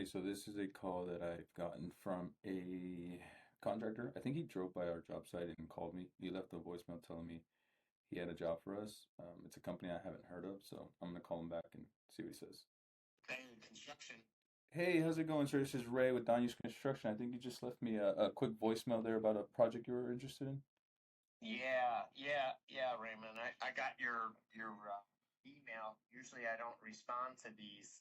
Okay, so this is a call that I've gotten from a contractor. I think he drove by our job site and called me. He left a voicemail telling me he had a job for us. It's a company I haven't heard of, so I'm gonna call him back and see what he says. Hey, construction. Hey, how's it going, sir? This is Ray with Don Construction. I think you just left me a quick voicemail there about a project you were interested in. Yeah, Raymond. I got your email. Usually I don't respond to these,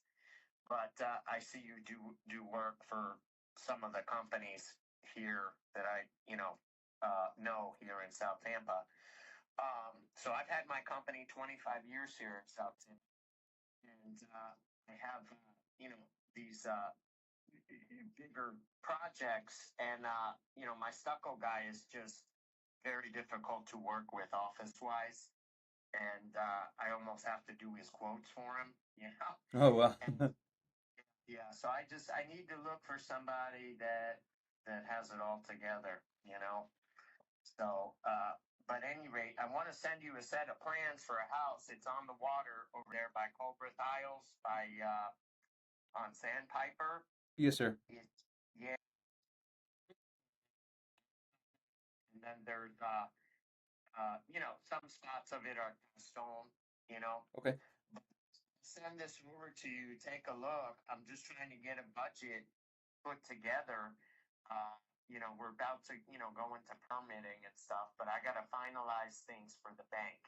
but I see you do work for some of the companies here that I know here in South Tampa. So I've had my company 25 years here in South Tampa, and I have these bigger projects, and my stucco guy is just very difficult to work with office wise, and I almost have to do his quotes for him. Oh, wow. And yeah, so I need to look for somebody that has it all together. So, but at any rate, I want to send you a set of plans for a house. It's on the water over there by Culbreth Isles, by on Sandpiper. Yes, sir. It's Yeah, and then there's some spots of it are stone. You know, Okay. Send this over to you. Take a look. I'm just trying to get a budget put together. Uh, we're about to go into permitting and stuff, but I got to finalize things for the bank.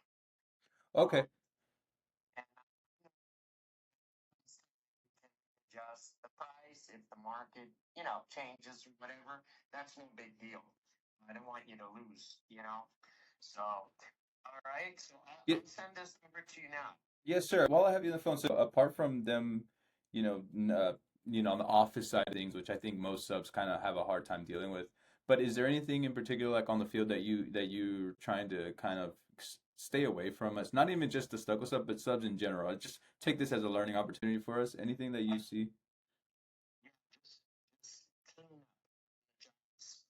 Okay. Um, and adjust the price if the market changes or whatever. That's no big deal. I don't want you to lose. So, all right. So Yeah, I'll send this over to you now. yes, sir. While I have you on the phone, so apart from them, you know, on the office side of things, which I think most subs kind of have a hard time dealing with, but is there anything in particular, like on the field, that you're trying to kind of stay away from? Us, not even just the stucco sub, but subs in general. Just take this as a learning opportunity for us. Anything that you see? Yeah, just clean up the jobs.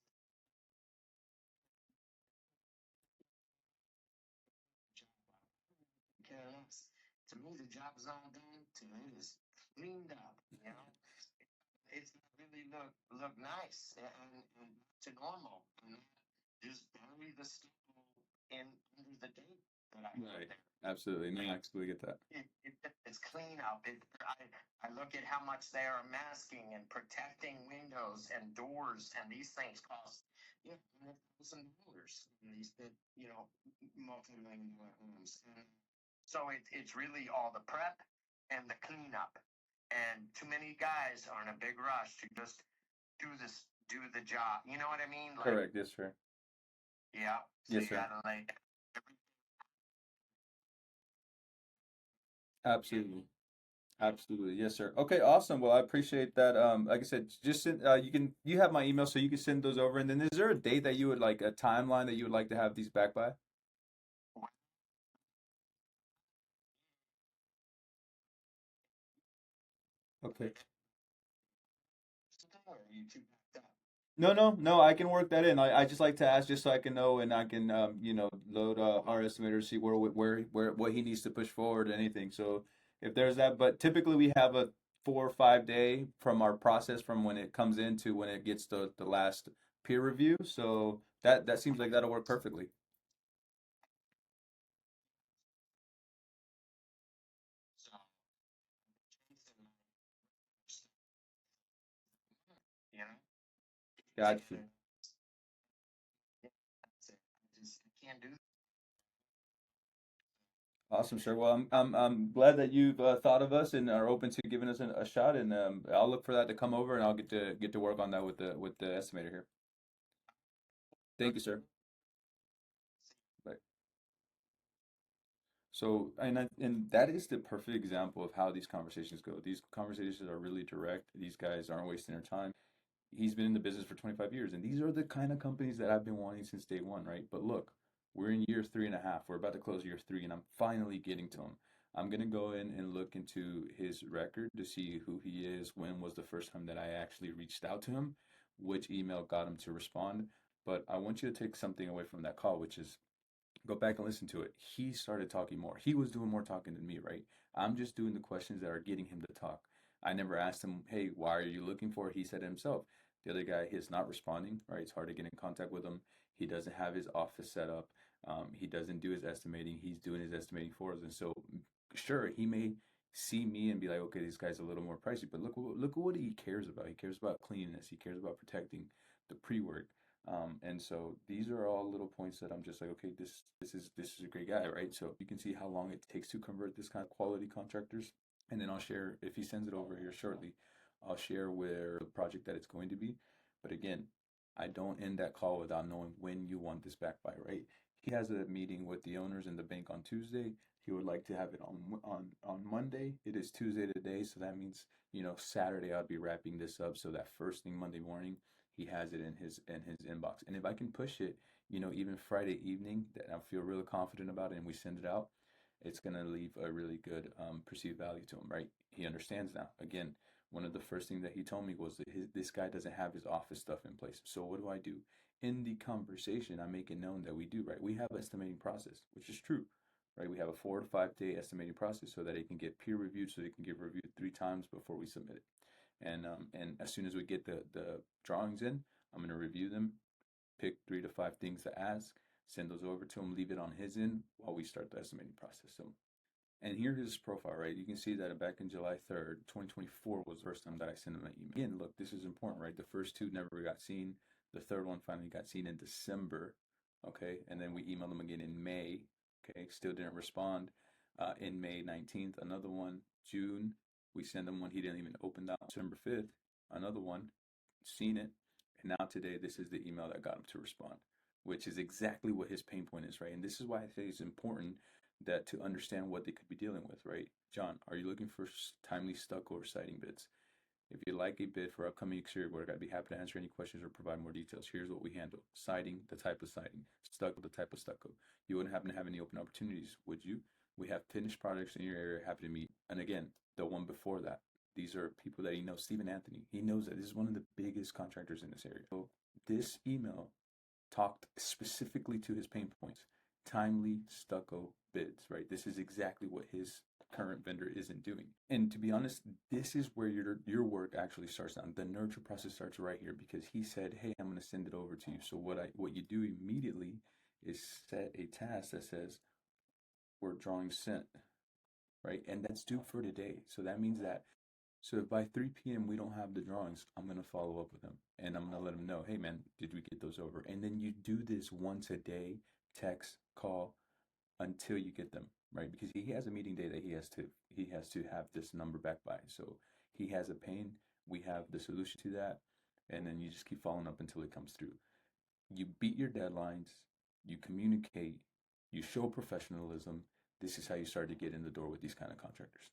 Care less. To me, the job's all done. To me, it's cleaned up. It's really look nice and to normal. And just bury the stuff in under the date that I put Right. there. Absolutely. No, I completely get that. It's clean up. I look at how much they are masking and protecting windows and doors, and these things cost $100,000. And these multi-million dollar homes, and so it's really all the prep and the cleanup. And too many guys are in a big rush to just do the job. You know what I mean? Like, Correct. Yes, sir. yeah. So Yes, you sir. gotta like Absolutely. Absolutely. Yes, sir. Okay, awesome. Well, I appreciate that. Like I said, just send, you have my email, so you can send those over. And then is there a date that you would like, a timeline that you would like to have these back by? Okay. or are you too backed up? No, no, no, I can work that in. I just like to ask just so I can know and I can load our estimator, see where what he needs to push forward, anything. So if there's that, but typically we have a 4 or 5 day from our process from when it comes in to when it gets the last peer review. So that seems like that'll work perfectly. So you know, I Gotcha. gotta. Yeah, that's it. I can't do. Awesome, sir. Well, I'm glad that you've thought of us and are open to giving us a shot, and I'll look for that to come over, and I'll get to work on that with the estimator here. Thank you, sir. Bye. So, and that is the perfect example of how these conversations go. These conversations are really direct. These guys aren't wasting their time. He's been in the business for 25 years, and these are the kind of companies that I've been wanting since day one, right? But look, we're in year 3.5. We're about to close year 3, and I'm finally getting to him. I'm gonna go in and look into his record to see who he is, when was the first time that I actually reached out to him, which email got him to respond. But I want you to take something away from that call, which is go back and listen to it. He started talking more. He was doing more talking than me, right? I'm just doing the questions that are getting him to talk. I never asked him, hey, why are you looking for it? He said it himself. The other guy is not responding, right? It's hard to get in contact with him. He doesn't have his office set up. He doesn't do his estimating. He's doing his estimating for us. And so, sure, he may see me and be like, okay, this guy's a little more pricey, but look at what he cares about. He cares about cleanliness. He cares about protecting the pre-work. And so these are all little points that I'm just like, okay, this is a great guy, right? So you can see how long it takes to convert this kind of quality contractors. And then I'll share, if he sends it over here shortly, I'll share where the project that it's going to be. But again, I don't end that call without knowing when you want this back by, right? He has a meeting with the owners in the bank on Tuesday. He would like to have it on Monday. It is Tuesday today, so that means, Saturday I'll be wrapping this up so that first thing Monday morning he has it in his inbox. And if I can push it, even Friday evening, that I feel really confident about it, and we send it out, it's gonna leave a really good perceived value to him, right? He understands now. Again, one of the first things that he told me was that this guy doesn't have his office stuff in place. So what do I do? In the conversation, I make it known that we do, right? We have an estimating process, which is true, right? We have a 4 to 5 day estimating process so that it can get peer reviewed, so it can get reviewed 3 times before we submit it. And as soon as we get the drawings in, I'm gonna review them, pick 3 to 5 things to ask, send those over to him, leave it on his end while we start the estimating process. So, and here's his profile, right? You can see that back in July 3rd, 2024 was the first time that I sent him an email. Again, look, this is important, right? The first two never got seen. The third one finally got seen in December, okay? And then we emailed him again in May, okay? Still didn't respond. In May 19th, another one. June, we sent him one. He didn't even open that. December 5th, another one. Seen it. And now today, this is the email that got him to respond, which is exactly what his pain point is, right? And this is why I think it's important that to understand what they could be dealing with, right? John, are you looking for timely stucco or siding bids? If you'd like a bid for upcoming exterior work, I'd be happy to answer any questions or provide more details. Here's what we handle. Siding, the type of siding. Stucco, the type of stucco. You wouldn't happen to have any open opportunities, would you? We have finished projects in your area, happy to meet. And again, the one before that, these are people that he knows. Stephen Anthony, he knows that this is one of the biggest contractors in this area. So this email talked specifically to his pain points. Timely stucco bids, right? This is exactly what his current vendor isn't doing. And to be honest, this is where your work actually starts now. The nurture process starts right here because he said, "Hey, I'm going to send it over to you." So what you do immediately is set a task that says we're drawing sent, right? And that's due for today. So that means that if by 3 p.m. we don't have the drawings, I'm gonna follow up with him and I'm gonna let him know, hey man, did we get those over? And then you do this once a day, text, call, until you get them, right? Because he has a meeting day that he has to have this number back by. So he has a pain, we have the solution to that, and then you just keep following up until it comes through. You beat your deadlines, you communicate, you show professionalism. This is how you start to get in the door with these kind of contractors.